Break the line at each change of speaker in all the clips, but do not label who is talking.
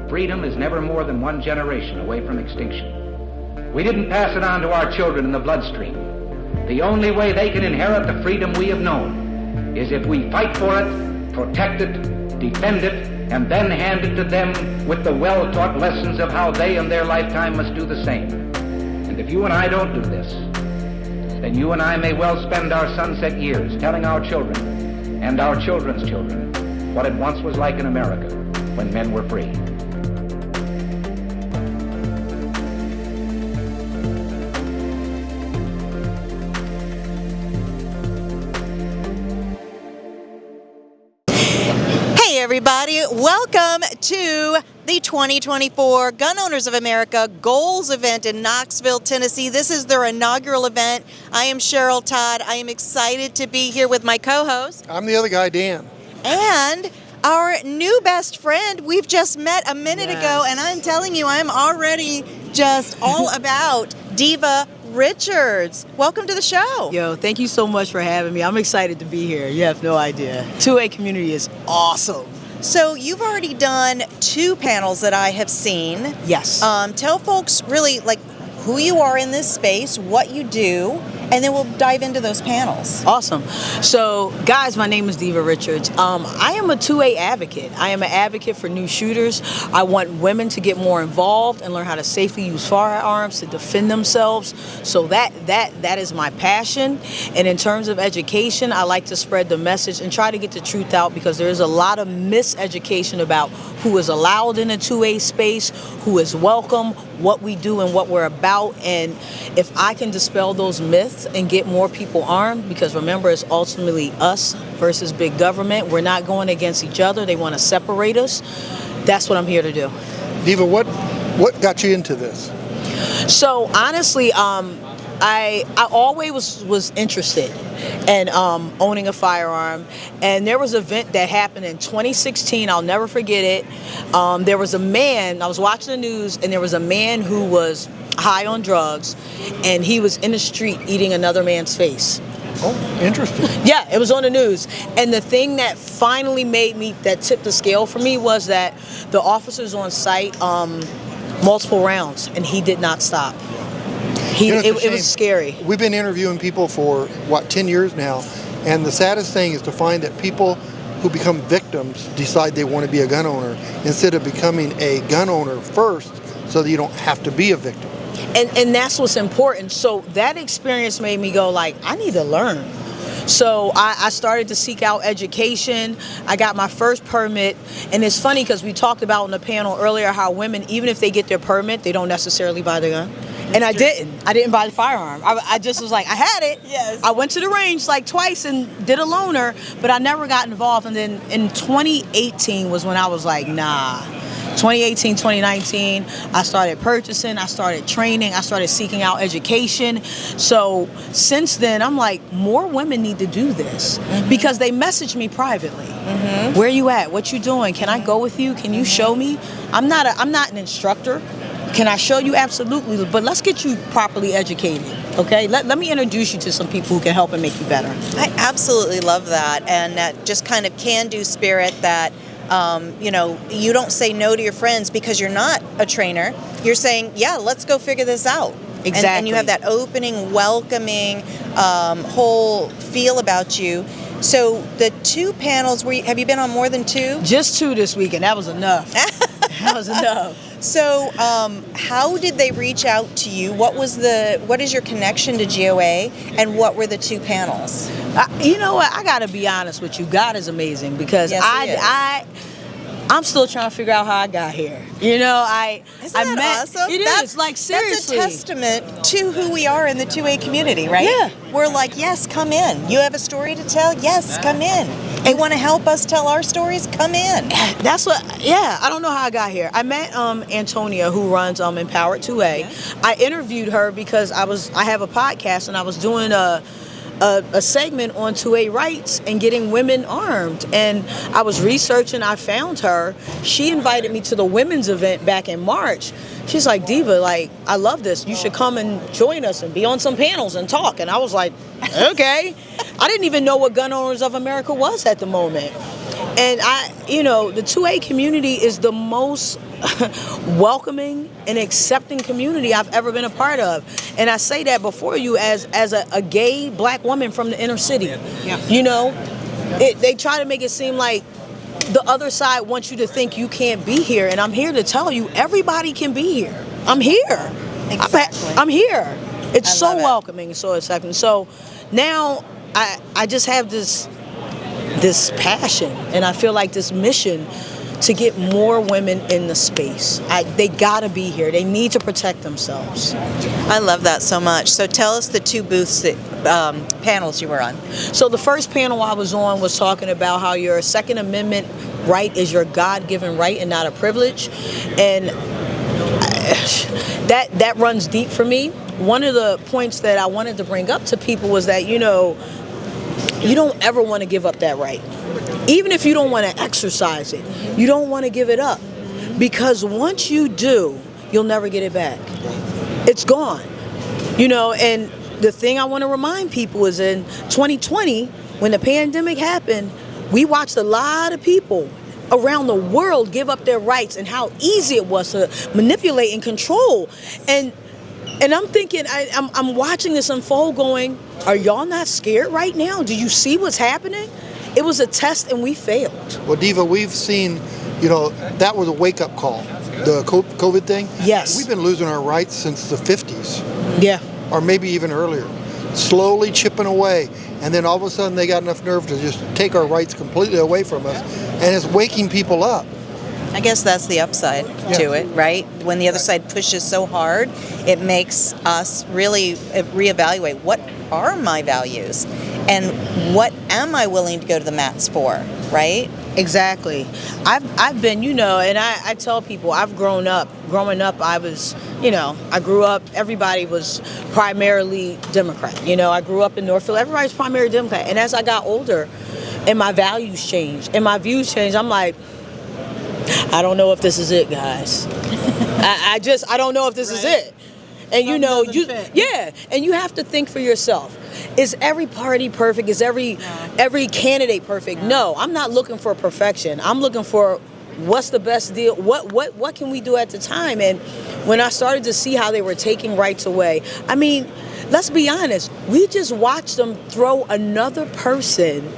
freedom is never more than one generation away from extinction. We didn't pass it on to our children in the bloodstream. The only way they can inherit the freedom we have known is if we fight for it, protect it, defend it, and then hand it to them with the well-taught lessons of how they in their lifetime must do the same. And if you and I don't do this, then you and I may well spend our sunset years telling our children and our children's children what it once was like in America when men were free.
Hey everybody, welcome to the 2024 Gun Owners of America Goals event in Knoxville, Tennessee. This is their inaugural event. I am Cheryl Todd. I am excited to be here with my co-host.
I'm the other guy, Dan.
And our new best friend we've just met a minute ago, and I'm telling you, I'm already just all about Diva Richards. Welcome to the show.
Yo, thank you so much for having me. I'm excited to be here. You have no idea. 2A community is awesome.
So you've already done 2 panels that I have seen.
Yes.
Tell folks really like who you are in this space, what you do, and then we'll dive into those panels.
Awesome. So, guys, my name is Diva Richards. I am a 2A advocate. I am an advocate for new shooters. I want women to get more involved and learn how to safely use firearms to defend themselves. So that is my passion. And in terms of education, I like to spread the message and try to get the truth out, because there is a lot of miseducation about who is allowed in a 2A space, who is welcome, what we do and what we're about. And if I can dispel those myths and get more people armed, because remember, it's ultimately us versus big government. We're not going against each other. They want to separate us. That's what I'm here to do.
Diva, what got you into this?
So honestly, I always was interested in owning a firearm, and there was an event that happened in 2016. I'll never forget it. There was a man, I was watching the news, and there was a man who was high on drugs, and he was in the street eating another man's face.
Oh, interesting.
Yeah, it was on the news. And the thing that finally that tipped the scale for me was that the officers on site, multiple rounds, and he did not stop. It was scary.
We've been interviewing people for, 10 years now, and the saddest thing is to find that people who become victims decide they want to be a gun owner instead of becoming a gun owner first, so that you don't have to be a victim.
And that's what's important. So that experience made me go like, I need to learn. So I started to seek out education. I got my first permit. And it's funny because we talked about on the panel earlier how women, even if they get their permit, they don't necessarily buy the gun. And I didn't buy the firearm. I just was like, I had it.
Yes.
I went to the range like twice and did a loaner, but I never got involved. And then in 2018 was when I was like, nah. 2018, 2019, I started purchasing, I started training, I started seeking out education. So since then, I'm like, more women need to do this, because they message me privately. Where you at? What you doing? Can I go with you? Can you show me? I'm not an instructor. Can I show you? Absolutely. But let's get you properly educated. Okay, let me introduce you to some people who can help and make you better.
I absolutely love that, and that just kind of can-do spirit that you don't say no to your friends because you're not a trainer. You're saying, yeah, let's go figure this out.
Exactly.
And you have that opening, welcoming, whole feel about you. So the 2 panels, have you been on more than 2?
Just 2 this weekend. That was enough. That was enough.
So how did they reach out to you? What is your connection to GOA, and what were the 2 panels?
You know what? I got to be honest with you. God is amazing, because
yes,
I'm still trying to figure out how I got here.
Isn't that awesome?
It is, like, seriously.
That's a testament to who we are in the 2A community, right?
Yeah.
We're like, yes, come in. You have a story to tell? Yes, come in. You want to help us tell our stories? Come in.
I don't know how I got here. I met Antonia, who runs Empowered 2A. Yeah. I interviewed her because I have a podcast, and I was doing a segment on 2A rights and getting women armed. And I was researching, I found her. She invited me to the women's event back in March. She's like, Diva, like, I love this. You should come and join us and be on some panels and talk. And I was like, okay. I didn't even know what Gun Owners of America was at the moment. And the 2A community is the most welcoming and accepting community I've ever been a part of. And I say that before you as a gay black woman from the inner city.
Yeah.
You know, they try to make it seem like the other side wants you to think you can't be here. And I'm here to tell you, everybody can be here. I'm here.
Exactly.
I'm here. It's so
love it.
welcoming, so accepting. So now I just have this passion, and I feel like this mission to get more women in the space. They gotta be here. They need to protect themselves.
I love that so much. So tell us the two booths that panels you were on.
So the first panel I was on was talking about how your Second Amendment right is your God-given right and not a privilege, and that runs deep for me. One of the points that I wanted to bring up to people was that, you know, you don't ever want to give up that right. Even if you don't want to exercise it, you don't want to give it up. Because once you do, you'll never get it back. It's gone. You know, and the thing I want to remind people is in 2020, when the pandemic happened, we watched a lot of people around the world give up their rights and how easy it was to manipulate and control. And I'm thinking, I'm watching this unfold going, are y'all not scared right now? Do you see what's happening? It was a test and we failed.
Well, Diva, we've seen, you know, that was a wake-up call, the COVID thing.
Yes.
We've been losing our rights since the 50s,
Yeah.
or maybe even earlier, slowly chipping away. And then all of a sudden they got enough nerve to just take our rights completely away from us. And it's waking people up.
I guess that's the upside to it, right? When the other side pushes so hard, it makes us really reevaluate, what are my values and what am I willing to go to the mats for, right?
Exactly. I've been, you know, and I tell people I've grown up. Growing up, I was, you know, I grew up, everybody was primarily Democrat. You know, I grew up in Northfield, everybody's primarily Democrat. And as I got older and my values changed and my views changed, I'm like, I don't know if this is it, guys. I don't know if this is it. And you know, and you have to think for yourself. Is every party perfect? Is every candidate perfect? No, I'm not looking for perfection. I'm looking for what's the best deal? What can we do at the time? And when I started to see how they were taking rights away, I mean, let's be honest. We just watched them throw another person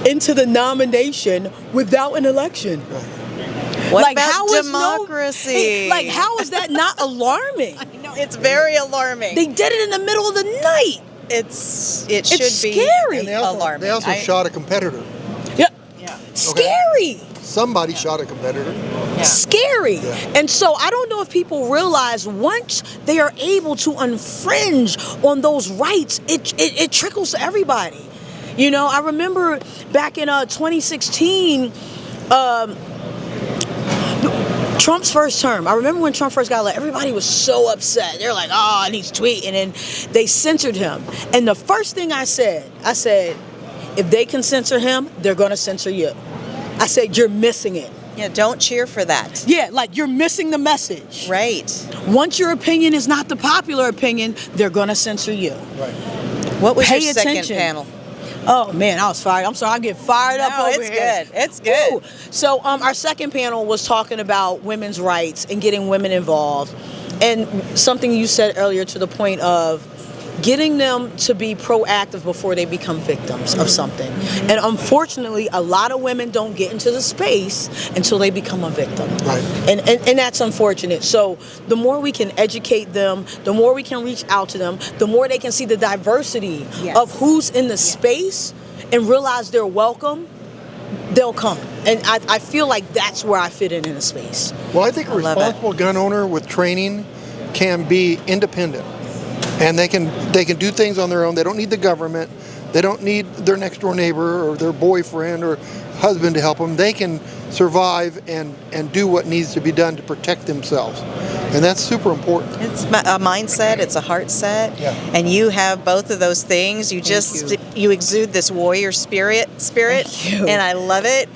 into the nomination without an election.
What
like,
about
how is
democracy?
How is that not alarming?
No, it's very alarming.
They did it in the middle of the night.
It should be
scary.
And they also,
alarming.
shot a competitor.
Yeah.
Yeah.
Scary.
Somebody shot a competitor.
Yeah.
Scary.
Yeah.
And so I don't know if people realize once they are able to infringe on those rights, it trickles to everybody. You know, I remember back in 2016, Trump's first term. I remember when Trump first got elected, everybody was so upset. They're like, oh, and he's tweeting, and they censored him. And the first thing I said, if they can censor him, they're going to censor you. I said, you're missing it.
Yeah, don't cheer for that.
Yeah, like you're missing the message.
Right.
Once your opinion is not the popular opinion, they're going to censor you.
Right.
What was
Pay
your second
attention.
panel?
Oh man, I was fired. I'm sorry, I get fired up over
it's
here.
good. It's good.
Woo. So our second panel was talking about women's rights and getting women involved. And something you said earlier to the point of getting them to be proactive before they become victims of something. And unfortunately, a lot of women don't get into the space until they become a victim.
Right.
And that's unfortunate. So the more we can educate them, the more we can reach out to them, the more they can see the diversity of who's in the space and realize they're welcome, they'll come. And I feel like that's where I fit in a space.
Well, I think a
love it.
responsible gun owner with training can be independent. And they can do things on their own. They don't need the government. They don't need their next door neighbor or their boyfriend or husband to help them. They can survive and do what needs to be done to protect themselves. And that's super important.
It's a mindset, it's a heart set,
Yeah.
and you have both of those things. You exude this warrior spirit,
Thank you.
and I love it.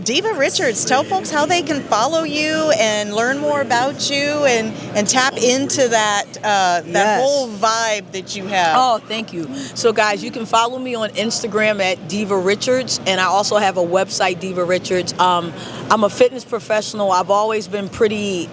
Diva Richards, tell folks how they can follow you and learn more about you and tap into that
Yes.
whole vibe that you have.
Oh, thank you. So, guys, you can follow me on Instagram at Diva Richards, and I also have a website, Diva Richards. I'm a fitness professional. I've always been pretty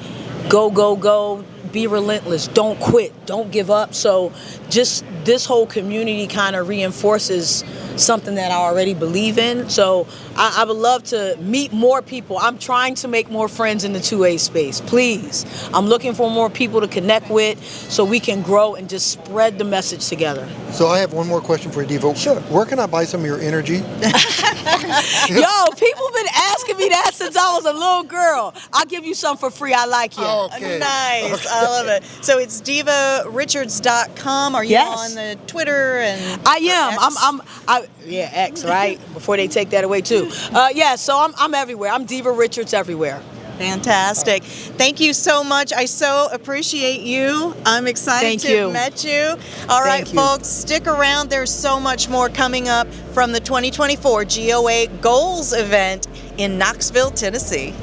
go, go, go, be relentless, don't quit, don't give up. So just this whole community kind of reinforces something that I already believe in. So I would love to meet more people. I'm trying to make more friends in the 2A space, please. I'm looking for more people to connect with so we can grow and just spread the message together.
So I have one more question for you, Diva.
Sure.
Where can I buy some of your energy?
Yo, people been asking me that since I was a little girl. I'll give you some for free. I like you.
Okay.
Nice. I love it. So it's divarichards.com. Are you
Yes.
on the Twitter and
I am.
X?
Yeah, X, right? Before they take that away too. So I'm everywhere. I'm Diva Richards everywhere.
Fantastic. Thank you so much. I so appreciate you. I'm excited
Thank
to
you.
have met you. All right,
Thank you.
folks, stick around. There's so much more coming up from the 2024 GOA G.O.A.L.S event in Knoxville, Tennessee.